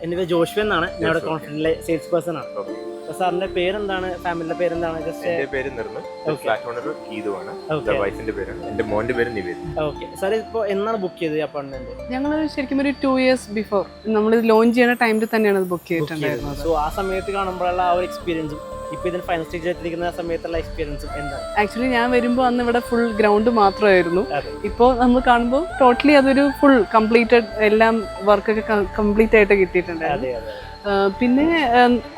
എൻ്റെ പേര് ജോഷ്വ എന്നാണ്. ഞാൻ ഇവിടെ കോൺഫിഡൻറ്റിലെ സെയിൽസ് പേഴ്സൺ ആണ്. സാറിന്റെ പേരെന്താണ്? ഫാമിലിയുടെ പേരെന്താണ്? എന്റെ പേര് നിർമ്മൽ, ഫ്ലാറ്റ് ഓണർ ഗീതുവാണ്. വൈഫിന്റെ പേരാണ്. എന്റെ മോന്റെ പേര് നിവേദ്. ഓക്കെ സാർ, ഇപ്പോൾ എന്നാണ് ബുക്ക് ചെയ്തത് അപ്പോയിന്റ്മെന്റ്? ഞങ്ങൾ ശരിക്കും ഒരു 2 years ബിഫോർ നമ്മൾ ലോഞ്ച് ചെയ്യുന്ന ടൈമിൽ തന്നെയാണ് ബുക്ക് ചെയ്തിട്ടുണ്ടായിരുന്നത്. സോ ആ സമയത്ത് കാണുമ്പോഴുള്ള ആ ഒരു എക്സ്പീരിയൻസും ഇപ്പൊ ഇതിന് ഫൈനൽ സ്റ്റേജ് എത്തിയിരിക്കുന്ന സമയത്തുള്ള എക്സ്പീരിയൻസും എന്താണ്? ആക്ച്വലി ഞാൻ വരുമ്പോൾ അന്ന് ഇവിടെ ഫുൾ ഗ്രൗണ്ട് മാത്രമായിരുന്നു. ഇപ്പോൾ നമ്മൾ കാണുമ്പോൾ ടോട്ടലി അതൊരു ഫുൾ കംപ്ലീറ്റഡ് എല്ലാം വർക്കൊക്കെ കംപ്ലീറ്റ് ആയിട്ട് കിട്ടിയിട്ടുണ്ടായിരുന്നു. പിന്നെ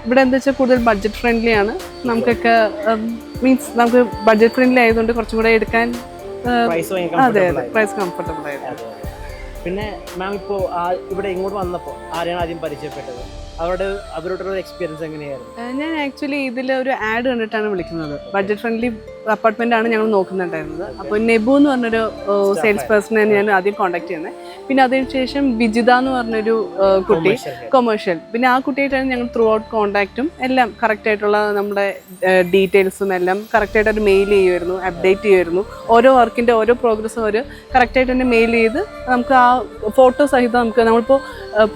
ഇവിടെ എന്താ വെച്ചാൽ കൂടുതൽ ബഡ്ജറ്റ് ഫ്രണ്ട്ലി ആണ്. നമുക്കൊക്കെ മീൻസ് നമുക്ക് ബഡ്ജറ്റ് ഫ്രണ്ട്ലി ആയതുകൊണ്ട് കുറച്ചും കൂടെ എടുക്കാൻ അതെ പ്രൈസ് കംഫർട്ടബിൾ ആയിരുന്നു. പിന്നെ മാം ഇപ്പോൾ ഇവിടെ ഇങ്ങോട്ട് വന്നപ്പോൾ ആരെയാണ് ആദ്യം പരിചയപ്പെട്ടത്? അവരുടെ എക്സ്പീരിയൻസ് എങ്ങനെയായിരുന്നു? ഞാൻ ആക്ച്വലി ഇതിൽ ഒരു ആഡ് കണ്ടിട്ടാണ് വിളിക്കുന്നത്. ബഡ്ജറ്റ് ഫ്രണ്ട്ലി അപ്പാർട്ട്മെന്റ് ആണ് ഞങ്ങൾ നോക്കുന്നുണ്ടായിരുന്നത്. അപ്പോൾ നെബു എന്ന് പറഞ്ഞൊരു സെയിൽസ് പേഴ്സണെ ഞാൻ ആദ്യം കോൺടാക്ട് ചെയ്യുന്നത്. പിന്നെ അതിനുശേഷം വിജിത എന്ന് പറഞ്ഞൊരു കുട്ടി, കൊമേഴ്ഷ്യൽ. പിന്നെ ആ കുട്ടിയായിട്ടാണ് ഞങ്ങൾ ത്രൂ ഔട്ട് കോൺടാക്റ്റും എല്ലാം കറക്റ്റ് ആയിട്ടുള്ള നമ്മുടെ ഡീറ്റെയിൽസും എല്ലാം കറക്റ്റായിട്ട് അവർ മെയിൽ ചെയ്യുമായിരുന്നു, അപ്ഡേറ്റ് ചെയ്യുമായിരുന്നു. ഓരോ വർക്കിൻ്റെ ഓരോ പ്രോഗ്രസ്സും അവർ കറക്റ്റായിട്ട് തന്നെ മെയിൽ ചെയ്ത് നമുക്ക് ആ ഫോട്ടോ സഹിതം നമുക്ക് നമ്മളിപ്പോൾ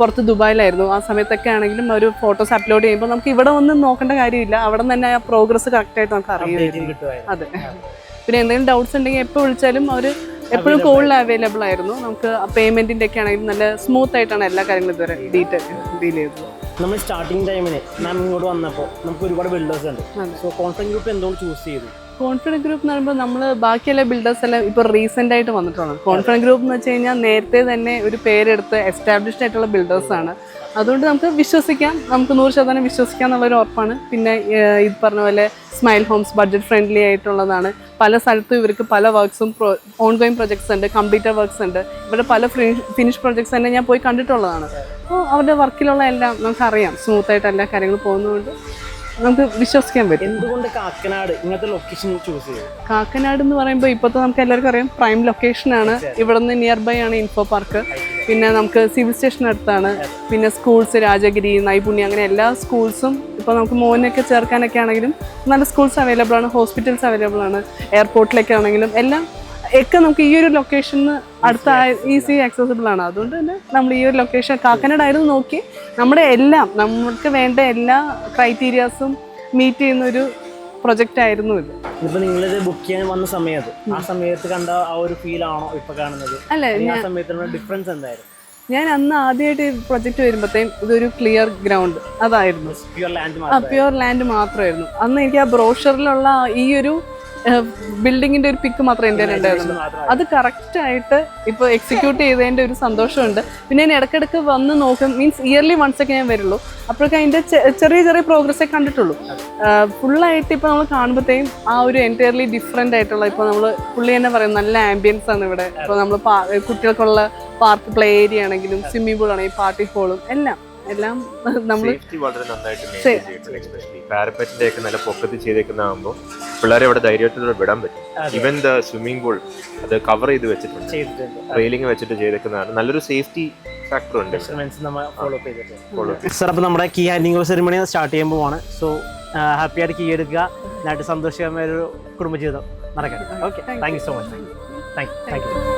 പുറത്ത് ദുബായിലായിരുന്നു ആ സമയത്തൊക്കെ ആണെങ്കിലും ഒരു ഫോട്ടോസ് അപ്ലോഡ് ചെയ്യുമ്പോൾ നമുക്ക് ഇവിടെ ഒന്നും നോക്കേണ്ട കാര്യമില്ല, അവിടെ നിന്ന് തന്നെ ആ പ്രോഗ്രസ് കറക്റ്റായിട്ട് നമുക്ക് അറിയുമായിരുന്നു. അതെ. പിന്നെ എന്തെങ്കിലും ഡൗട്ട്സ് ഉണ്ടെങ്കിൽ എപ്പോൾ വിളിച്ചാലും അവർ എപ്പോഴും കോളിൽ അവൈലബിൾ ആയിരുന്നു. നമുക്ക് പേയ്മെന്റിന്റെ ഒക്കെ ആണെങ്കിലും നല്ല സ്മൂത്ത് ആയിട്ടാണ് എല്ലാ കാര്യങ്ങളും ഇതുവരെ ഡീൽ ചെയ്തത്. നമ്മൾ സ്റ്റാർട്ടിങ് ടൈമിന് മാം ഇങ്ങോട്ട് വന്നപ്പോൾ നമുക്ക് ഒരുപാട് ബിൽഡേഴ്സ് ഉണ്ട്. സോ കോൺഫിഡൻസ് ഗ്രൂപ്പ് എന്തുകൊണ്ട് ചൂസ് ചെയ്തു? കോൺഫിഡൻസ് ഗ്രൂപ്പ് എന്ന് പറയുമ്പോൾ നമ്മൾ ബാക്കിയുള്ള ബിൽഡേഴ്സ് എല്ലാം ഇപ്പോൾ റീസെൻ്റ് ആയിട്ട് വന്നിട്ടുള്ളത്. കോൺഫിഡൻസ് ഗ്രൂപ്പ് എന്ന് വെച്ച് കഴിഞ്ഞാൽ നേരത്തെ തന്നെ ഒരു പേരെടുത്ത് എസ്റ്റാബ്ലിഷ്ഡ് ആയിട്ടുള്ള ബിൽഡേഴ്സാണ്. അതുകൊണ്ട് നമുക്ക് വിശ്വസിക്കാം, നമുക്ക് 100% വിശ്വസിക്കാം എന്നുള്ളൊരു ഉറപ്പാണ്. പിന്നെ ഇത് പറഞ്ഞ പോലെ സ്മൈൽ ഹോംസ് ബഡ്ജറ്റ് ഫ്രണ്ട്ലി ആയിട്ടുള്ളതാണ്. പല സ്ഥലത്തും ഇവർക്ക് പല വർക്ക്സും ഓൺ ഗോയിങ് പ്രൊജക്ട്സ് ഉണ്ട്, കംപ്ലീറ്റഡ് വർക്ക്സ് ഉണ്ട്. ഇവരുടെ പല ഫിനിഷ് പ്രൊജക്ട്സ് തന്നെ ഞാൻ പോയി കണ്ടിട്ടുള്ളതാണ്. അപ്പോൾ അവരുടെ വർക്കിലുള്ള എല്ലാം നമുക്കറിയാം, സ്മൂത്തായിട്ട് എല്ലാ കാര്യങ്ങളും പോകുന്നതുകൊണ്ട് നമുക്ക് വിശ്വസിക്കാൻ പറ്റും. എന്തുകൊണ്ട് കാക്കനാട് ഇങ്ങനത്തെ ലൊക്കേഷൻ ചൂസ് ചെയ്തു? കാക്കനാട് എന്ന് പറയുമ്പോൾ ഇപ്പോഴത്തെ നമുക്ക് എല്ലാവർക്കും അറിയാം പ്രൈം ലൊക്കേഷനാണ്. ഇവിടെ നിന്ന് നിയർ ബൈ ആണ് ഇൻഫോ പാർക്ക്. പിന്നെ നമുക്ക് സിവിൽ സ്റ്റേഷൻ അടുത്താണ്. പിന്നെ സ്കൂൾസ് രാജഗിരി, നൈപുണ്യ, അങ്ങനെ എല്ലാ സ്കൂൾസും ഇപ്പോൾ നമുക്ക് മോനൊക്കെ ചേർക്കാനൊക്കെ ആണെങ്കിലും നല്ല സ്കൂൾസ് അവൈലബിൾ ആണ്, ഹോസ്പിറ്റൽസ് അവൈലബിൾ ആണ്, എയർപോർട്ടിലൊക്കെ ആണെങ്കിലും എല്ലാം ഒക്കെ നമുക്ക് ഈ ഒരു ലൊക്കേഷന് അടുത്ത ഈസി ആക്സസിബിൾ ആണ്. അതുകൊണ്ട് തന്നെ നമ്മൾ ഈ ഒരു ലൊക്കേഷൻ കാക്കനാടായിരുന്നു നോക്കി നമ്മുടെ എല്ലാം നമുക്ക് വേണ്ട എല്ലാ ക്രൈറ്റീരിയാസും മീറ്റ് ചെയ്യുന്ന ഒരു പ്രൊജക്റ്റ് ആയിരുന്നു ഇത്. ഇപ്പൊ നിങ്ങളിത് ബുക്ക് ചെയ്യാൻ വന്ന സമയത്ത് ആ സമയത്ത് കണ്ട ആ ഒരു ഫീൽ ആണോ ഇപ്പൊ കാണുന്നത്? അല്ല, ആ സമയത്തുള്ള ഡിഫറൻസ് എന്തായിരുന്നു? ഞാൻ അന്ന് ആദ്യമായിട്ട് ഈ പ്രൊജക്റ്റ് വരുമ്പോഴത്തേക്കും ഇതൊരു ക്ലിയർ ഗ്രൗണ്ട് അതായിരുന്നു, പ്യുവർ ലാൻഡ് മാത്രമായിരുന്നു. അന്ന് എനിക്ക് ആ ബ്രോഷറിലുള്ള ഈ ഒരു ബിൽഡിങ്ങിന്റെ ഒരു പിക്ക് മാത്രമേ എൻ്റെ ഉണ്ടായിരുന്നു. അത് കറക്റ്റായിട്ട് ഇപ്പോൾ എക്സിക്യൂട്ട് ചെയ്തതിൻ്റെ ഒരു സന്തോഷമുണ്ട്. പിന്നെ ഞാൻ ഇടയ്ക്കിടയ്ക്ക് വന്ന് നോക്കും, മീൻസ് ഇയർലി വൺസ് ഒക്കെ ഞാൻ വരുള്ളൂ. അപ്പോഴൊക്കെ അതിൻ്റെ ചെറിയ ചെറിയ പ്രോഗ്രസ്സേ കണ്ടിട്ടുള്ളൂ. ഫുള്ളായിട്ട് ഇപ്പോൾ നമ്മൾ കാണുമ്പോഴത്തേക്കും ആ ഒരു എൻറ്റയർലി ഡിഫറെൻ്റ് ആയിട്ടുള്ള, ഇപ്പോൾ നമ്മൾ പുള്ളി തന്നെ പറയും നല്ല ആംബിയൻസ് ആണ് ഇവിടെ. ഇപ്പോൾ നമ്മൾ കുട്ടികൾക്കുള്ള പാർക്ക് പ്ലേ ഏരിയ ആണെങ്കിലും സ്വിമ്മിംഗ് പൂൾ ആണെങ്കിലും പാർട്ടി ഹോളും എല്ലാം നമ്മൾ വളരെ നന്നായിട്ട് എസ്പെഷ്യലി പാരപ്പറ്റിന്റെ ഒക്കെ നല്ല പൊക്കത്തിൽ ചെയ്തേക്കുന്നതാകുമ്പോൾ പിള്ളേരെ അവിടെ ധൈര്യത്തോടെ വിടാൻ പറ്റും. ഈവൻ ദ സ്വിമ്മിംഗ് പൂൾ അത് കവർ ചെയ്ത് വെച്ചിട്ടുണ്ട്, റെയിലിംഗ് വെച്ചിട്ട് ചെയ്തേക്കുന്നതാണ്. നല്ലൊരു സേഫ്റ്റി ഫാക്ടർ ഉണ്ട്. സാർ, അപ്പോൾ നമ്മുടെ കീ ഹാൻഡിങ് സെറിമണി സ്റ്റാർട്ട് ചെയ്യുമ്പോൾ ആണ്. സോ ഹാപ്പി ആയിട്ട് കീ എടുക്കുക, നന്നായിട്ട് സന്തോഷകരമായ ഒരു കുടുംബജീവിതം നടക്കട്ടെ. Okay, thank you so much. Thank you.